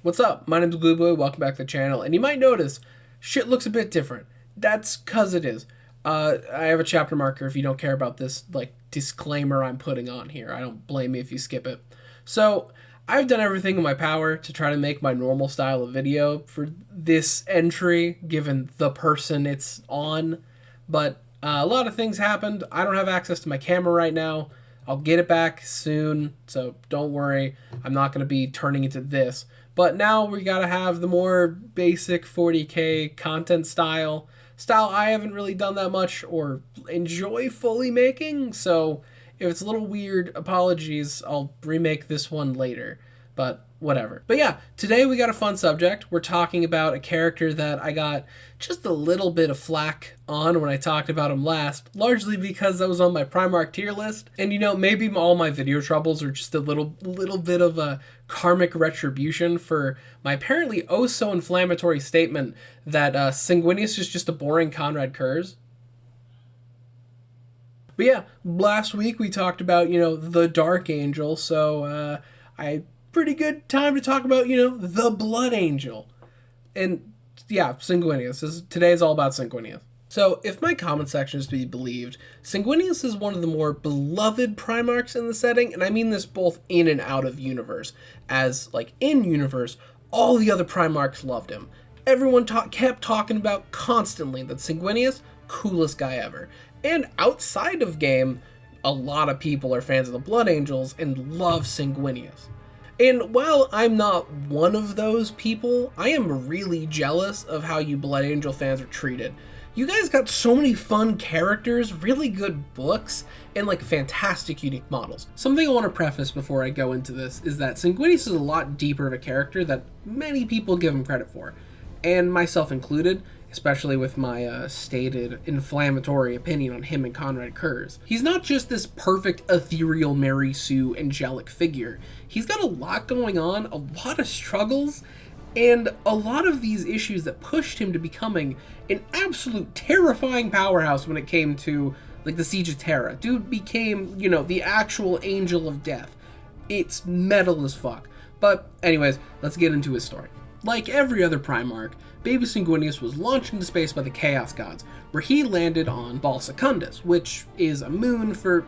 What's up? My name's Glueboy, welcome back to the channel, and you might notice shit looks a bit different. That's cause it is. I have a chapter marker if you don't care about this, disclaimer I'm putting on here. I don't blame you if you skip it. So, I've done everything in my power to try to make my normal style of video for this entry, given the person it's on, but a lot of things happened. I don't have access to my camera right now. I'll get it back soon, so don't worry. I'm not going to be turning into this. But now we got to have the more basic 40k content style I haven't really done that much or enjoy fully making. So if it's a little weird, apologies. I'll remake this one later. But whatever. But yeah, today we got a fun subject. We're talking about a character that I got just a little bit of flack on when I talked about him last, largely because I was on my Primarch tier list. And you know, maybe all my video troubles are just a little bit of a karmic retribution for my apparently oh so inflammatory statement that Sanguinius is just a boring Conrad Kurz. But yeah, last week we talked about, the Dark Angel, so pretty good time to talk about, the Blood Angel. And yeah, Sanguinius. Today's all about Sanguinius. So, if my comment section is to be believed, Sanguinius is one of the more beloved Primarchs in the setting, and I mean this both in and out of universe, as, in universe, all the other Primarchs loved him. Everyone kept talking about constantly that Sanguinius, coolest guy ever. And outside of game, a lot of people are fans of the Blood Angels and love Sanguinius. And while I'm not one of those people, I am really jealous of how you Blood Angel fans are treated. You guys got so many fun characters, really good books, and fantastic unique models. Something I want to preface before I go into this is that Sanguinius is a lot deeper of a character that many people give him credit for, and myself included, especially with my stated inflammatory opinion on him and Conrad Kurz. He's not just this perfect ethereal Mary Sue angelic figure. He's got a lot going on, a lot of struggles, and a lot of these issues that pushed him to becoming an absolute terrifying powerhouse when it came to the Siege of Terra. Dude became, the actual angel of death. It's metal as fuck. But anyways, let's get into his story. Like every other Primarch, Baby Sanguinius was launched into space by the Chaos Gods, where he landed on Bal Secundus, which is a moon for,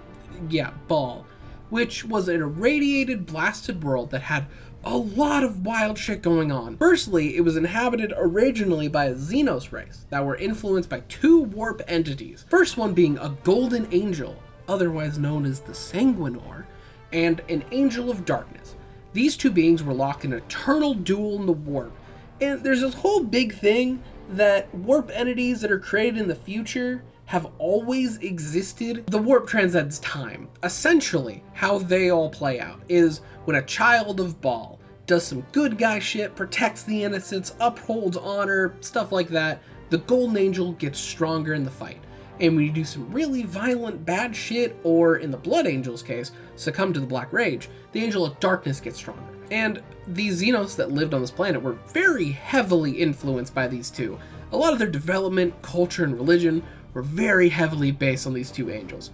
Bal, which was an irradiated, blasted world that had a lot of wild shit going on. Firstly, it was inhabited originally by a Xenos race that were influenced by two warp entities. First one being a golden angel, otherwise known as the Sanguinor, and an angel of darkness. These two beings were locked in an eternal duel in the warp. And there's this whole big thing that warp entities that are created in the future have always existed. The warp transcends time. Essentially, how they all play out is when a child of Bal does some good guy shit, protects the innocents, upholds honor, stuff like that, the Golden Angel gets stronger in the fight. And when you do some really violent bad shit, or in the Blood Angel's case, succumb to the Black Rage, the Angel of Darkness gets stronger. And these Xenos that lived on this planet were very heavily influenced by these two. A lot of their development, culture, and religion were very heavily based on these two angels.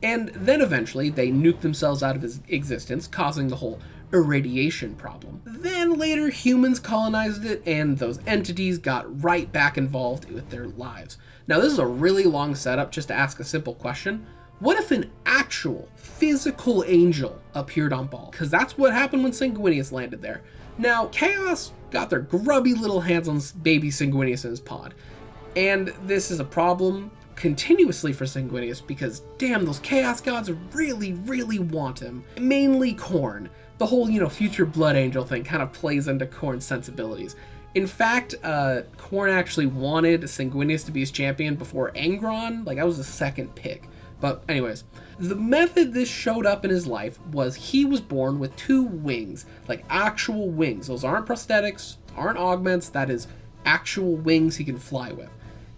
And then eventually, they nuked themselves out of existence, causing the whole irradiation problem. Then later, humans colonized it, and those entities got right back involved with their lives. Now, this is a really long setup just to ask a simple question. What if an actual physical angel appeared on Bal? Because that's what happened when Sanguinius landed there. Now, Chaos got their grubby little hands on baby Sanguinius in his pod. And this is a problem continuously for Sanguinius because, damn, those Chaos Gods really, really want him. Mainly Khorne. The whole, future Blood Angel thing kind of plays into Khorne's sensibilities. In fact, Khorne actually wanted Sanguinius to be his champion before Angron. That was the second pick. But anyways, the method this showed up in his life was he was born with two wings, actual wings. Those aren't prosthetics, aren't augments, that is actual wings he can fly with.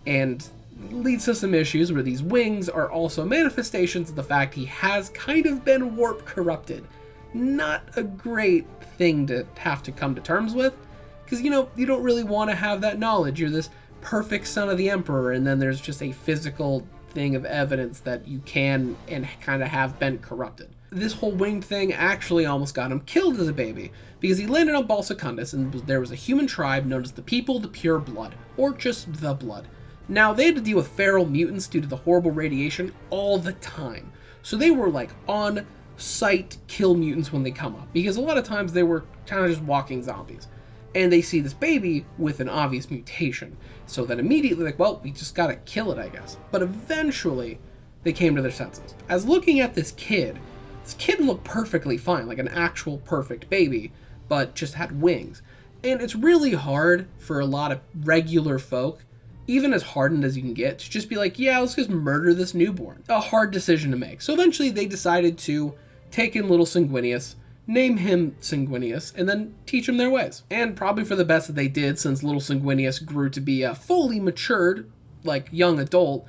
And leads to some issues where these wings are also manifestations of the fact he has kind of been warp corrupted. Not a great thing to have to come to terms with, because you don't really want to have that knowledge. You're this perfect son of the Emperor, and then there's just a physical thing of evidence that you can and kind of have been corrupted. this whole winged thing actually almost got him killed as a baby, because he landed on Bal Secundus, and there was a human tribe known as the People of the Pure Blood, or just the Blood. Now, they had to deal with feral mutants due to the horrible radiation all the time. So they were like on site kill mutants when they come up, because a lot of times they were kind of just walking zombies. And they see this baby with an obvious mutation. So then immediately like, well, we just gotta kill it, I guess. But eventually they came to their senses. As looking at this kid looked perfectly fine, like an actual perfect baby, but just had wings. And it's really hard for a lot of regular folk, even as hardened as you can get, to just be like, yeah, let's just murder this newborn. A hard decision to make. So eventually they decided to take in little Sanguinius, name him Sanguinius, and then teach him their ways. And probably for the best that they did, since little Sanguinius grew to be a fully matured, like, young adult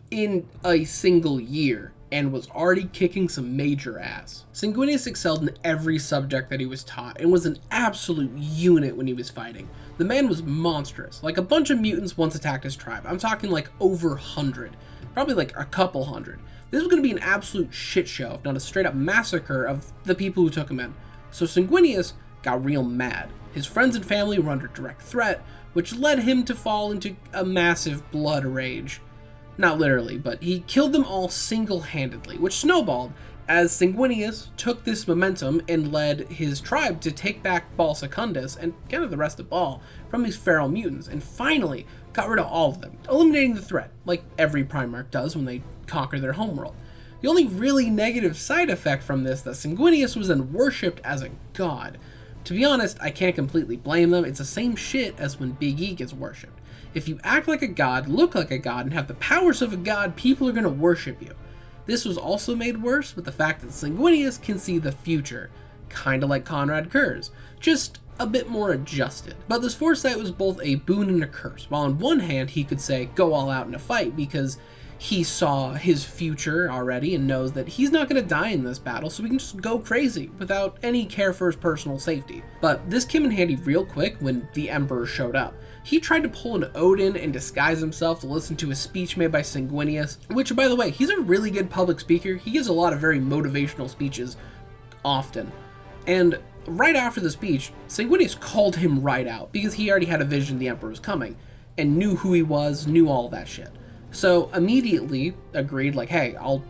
in a single year, and was already kicking some major ass. Sanguinius excelled in every subject that he was taught, and was an absolute unit when he was fighting. The man was monstrous. Like, a bunch of mutants once attacked his tribe. I'm talking like over 100. Probably like a couple hundred. This was going to be an absolute shit show, if not a straight up massacre of the people who took him in. So Sanguinius got real mad. His friends and family were under direct threat, which led him to fall into a massive blood rage. Not literally, but he killed them all single-handedly, which snowballed as Sanguinius took this momentum and led his tribe to take back Bal Secundus and kind of the rest of Bal from these feral mutants, and finally got rid of all of them, eliminating the threat, like every Primarch does when they conquer their homeworld. The only really negative side effect from this, that Sanguinius was then worshipped as a god. To be honest, I can't completely blame them. It's the same shit as when Big E gets worshipped. If you act like a god, look like a god, and have the powers of a god, people are going to worship you. This was also made worse with the fact that Sanguinius can see the future, kinda like Conrad Kurz, just a bit more adjusted. But this foresight was both a boon and a curse. While on one hand, he could say, go all out in a fight because he saw his future already and knows that he's not going to die in this battle, so he can just go crazy without any care for his personal safety. But this came in handy real quick when the Emperor showed up. He tried to pull an Odin and disguise himself to listen to a speech made by Sanguinius, which, by the way, he's a really good public speaker. He gives a lot of very motivational speeches often. And right after the speech, Sanguinius called him right out because he already had a vision the Emperor was coming and knew who he was, knew all that shit. So immediately agreed, like, hey, I'll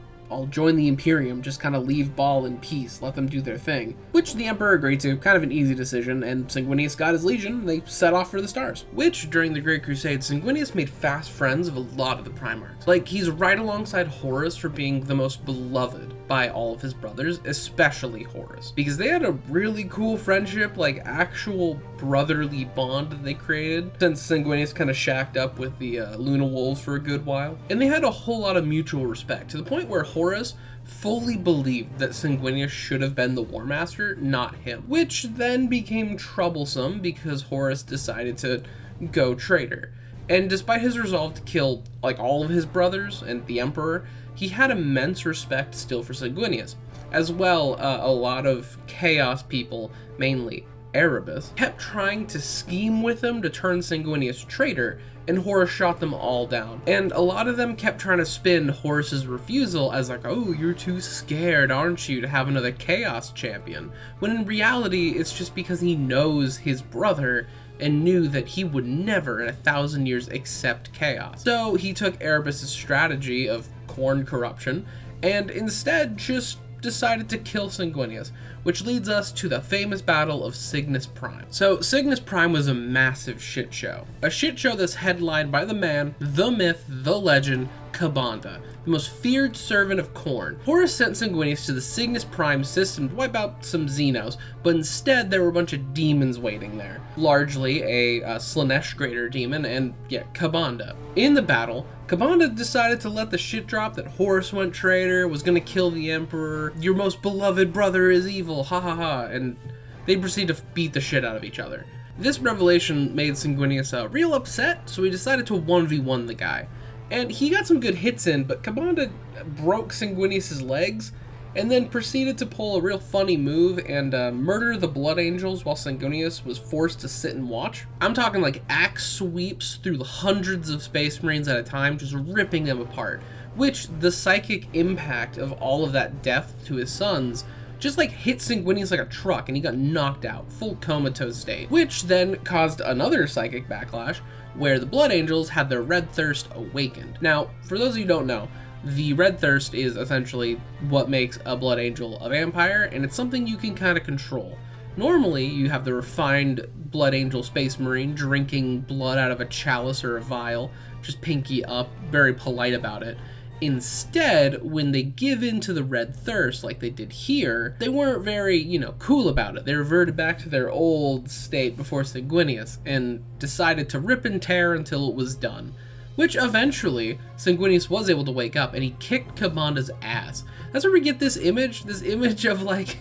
join the Imperium, just kind of leave Bal in peace, let them do their thing. Which the Emperor agreed to, kind of an easy decision, and Sanguinius got his legion, and they set off for the stars. Which, during the Great Crusade, Sanguinius made fast friends of a lot of the Primarchs. Like, he's right alongside Horus for being the most beloved by all of his brothers, especially Horus. Because they had a really cool friendship, like, actual brotherly bond that they created, since Sanguinius kind of shacked up with the Luna Wolves for a good while. And they had a whole lot of mutual respect, to the point where Horus fully believed that Sanguinius should have been the War Master, not him. Which then became troublesome because Horus decided to go traitor. And despite his resolve to kill like all of his brothers and the Emperor, he had immense respect still for Sanguinius. As well, a lot of Chaos people, mainly Erebus, kept trying to scheme with him to turn Sanguinius traitor, and Horus shot them all down. And a lot of them kept trying to spin Horus's refusal as like, oh, you're too scared, aren't you, to have another Chaos champion? When in reality, it's just because he knows his brother and knew that he would never in 1,000 years accept Chaos. So he took Erebus' strategy of corn corruption and instead just decided to kill Sanguinius, which leads us to the famous battle of Cygnus Prime. So Cygnus Prime was a massive shit show. A shit show that's headlined by the man, the myth, the legend, Kabanda, the most feared servant of Khorne. Horus sent Sanguinius to the Cygnus Prime system to wipe out some Xenos, but instead there were a bunch of demons waiting there. Largely a Slanesh Greater demon and, yeah, Kabanda. In the battle, Kabanda decided to let the shit drop that Horus went traitor, was gonna kill the Emperor, your most beloved brother is evil, ha ha ha, and they proceed to beat the shit out of each other. This revelation made Sanguinius real upset, so he decided to 1v1 the guy. And he got some good hits in, but Kabanda broke Sanguinius' legs, and then proceeded to pull a real funny move and murder the Blood Angels while Sanguinius was forced to sit and watch. I'm talking like axe sweeps through the hundreds of Space Marines at a time, just ripping them apart, which the psychic impact of all of that death to his sons just like hit Sanguinius like a truck and he got knocked out, full comatose state, which then caused another psychic backlash where the Blood Angels had their Red Thirst awakened. Now, for those of you who don't know, the Red Thirst is essentially what makes a Blood Angel a vampire, and it's something you can kind of control. Normally, you have the refined Blood Angel Space Marine drinking blood out of a chalice or a vial, just pinky up, very polite about it. Instead, when they give in to the Red Thirst, like they did here, they weren't very, cool about it. They reverted back to their old state before Sanguinius, and decided to rip and tear until it was done. Which eventually, Sanguinius was able to wake up, and he kicked Kabanda's ass. That's where we get this image of like,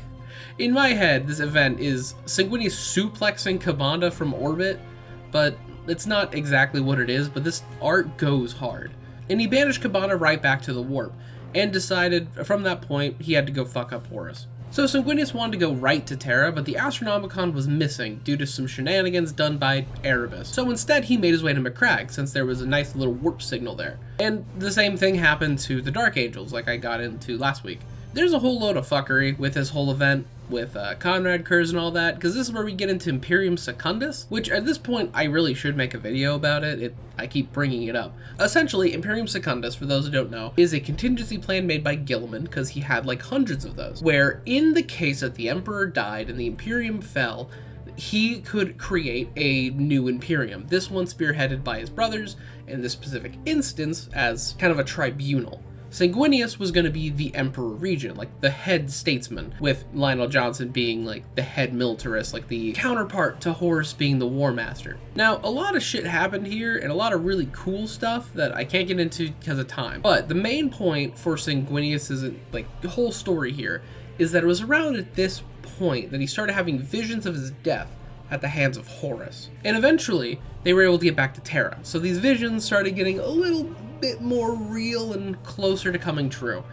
in my head, this event is Sanguinius suplexing Kabanda from orbit, but it's not exactly what it is, but this art goes hard. And he banished Kabanda right back to the warp, and decided from that point he had to go fuck up Horus. So Sanguinius wanted to go right to Terra, but the Astronomicon was missing due to some shenanigans done by Erebus. So instead he made his way to Macragge, since there was a nice little warp signal there. And the same thing happened to the Dark Angels, like I got into last week. There's a whole load of fuckery with this whole event, with Conrad Curse and all that, because this is where we get into Imperium Secundus, which at this point I really should make a video about it. I keep bringing it up. Essentially, Imperium Secundus, for those who don't know, is a contingency plan made by Gilliman, because he had like hundreds of those, where in the case that the Emperor died and the Imperium fell, he could create a new Imperium, this one spearheaded by his brothers, in this specific instance as kind of a tribunal. Sanguinius was going to be the Emperor Regent, like the head statesman, with Lionel Johnson being like the head militarist, like the counterpart to Horus being the War Master. Now, a lot of shit happened here, and a lot of really cool stuff that I can't get into because of time. But the main point for Sanguinius' like the whole story here is that it was around at this point that he started having visions of his death at the hands of Horus. And eventually, they were able to get back to Terra. So these visions started getting a little bit more real and closer to coming true.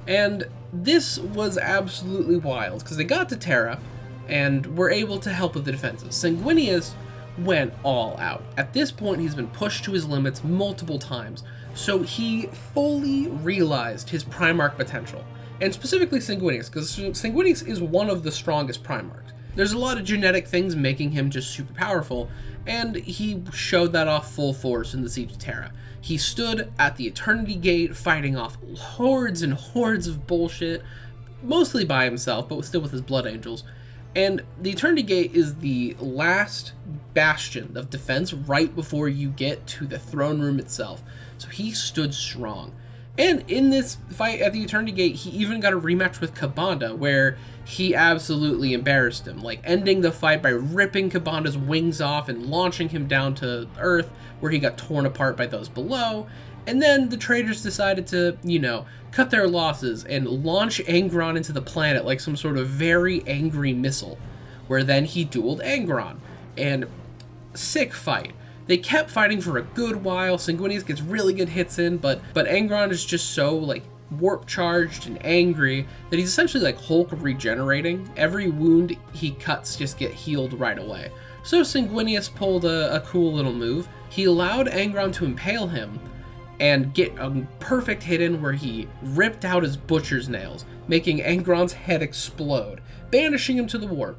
And this was absolutely wild, because they got to Terra and were able to help with the defenses. Sanguinius went all out. At this point, he's been pushed to his limits multiple times, so he fully realized his Primarch potential. And specifically Sanguinius, because Sanguinius is one of the strongest Primarchs. There's a lot of genetic things making him just super powerful, and he showed that off full force in the Siege of Terra. He stood at the Eternity Gate fighting off hordes and hordes of bullshit, mostly by himself, but still with his Blood Angels. And the Eternity Gate is the last bastion of defense right before you get to the throne room itself. So he stood strong. And in this fight at the Eternity Gate, he even got a rematch with Kabanda, where he absolutely embarrassed him, like ending the fight by ripping Kabanda's wings off and launching him down to Earth, where he got torn apart by those below. And then the traitors decided to, cut their losses and launch Angron into the planet like some sort of very angry missile, where then he dueled Angron. And sick fight. They kept fighting for a good while. Sanguinius gets really good hits in, but Angron is just so like warp charged and angry that he's essentially like Hulk regenerating. Every wound he cuts just get healed right away. So Sanguinius pulled a cool little move. He allowed Angron to impale him and get a perfect hit in where he ripped out his butcher's nails, making Angron's head explode, banishing him to the warp.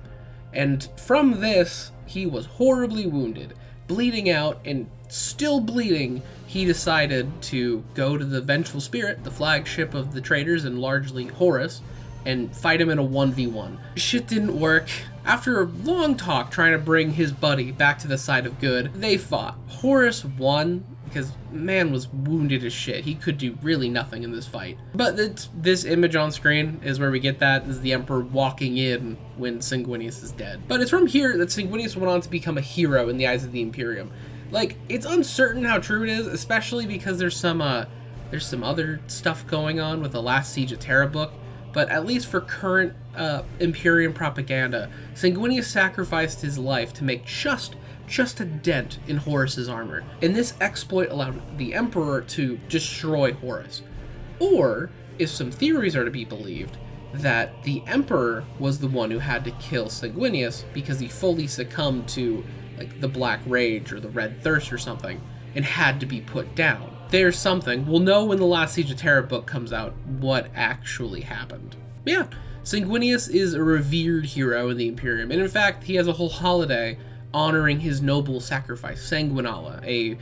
And from this, he was horribly wounded. Bleeding out and still bleeding, he decided to go to the Vengeful Spirit, the flagship of the traitors and largely Horus, and fight him in a 1v1. Shit didn't work. After a long talk trying to bring his buddy back to the side of good, they fought. Horus won because man was wounded as shit. He could do really nothing in this fight. But this image on screen is where we get that. This is the Emperor walking in when Sanguinius is dead. But it's from here that Sanguinius went on to become a hero in the eyes of the Imperium. Like, it's uncertain how true it is, especially because there's some other stuff going on with the last Siege of Terra book. But at least for current Imperium propaganda, Sanguinius sacrificed his life to make just a dent in Horus's armor. And this exploit allowed the Emperor to destroy Horus. Or, if some theories are to be believed, that the Emperor was the one who had to kill Sanguinius because he fully succumbed to like the Black Rage or the Red Thirst or something and had to be put down. there's something. We'll know when the last Siege of Terra book comes out what actually happened. But yeah, Sanguinius is a revered hero in the Imperium, and in fact, he has a whole holiday honoring his noble sacrifice, Sanguinala, a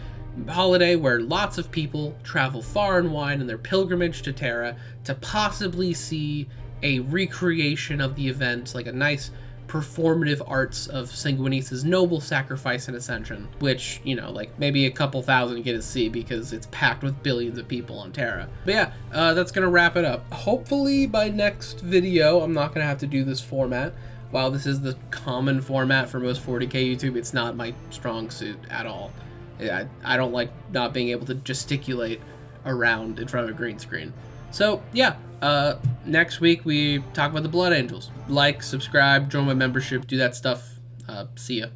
holiday where lots of people travel far and wide in their pilgrimage to Terra to possibly see a recreation of the event, like a nice performative arts of Sanguinius' noble sacrifice and ascension, which, you know, like maybe a couple thousand get to see because it's packed with billions of people on Terra. But yeah, that's gonna wrap it up. Hopefully by next video, I'm not gonna have to do this format. While this is the common format for most 40k YouTube, it's not my strong suit at all. I don't like not being able to gesticulate around in front of a green screen. So yeah, next week we talk about the Blood Angels. Like, subscribe, join my membership, do that stuff. See ya.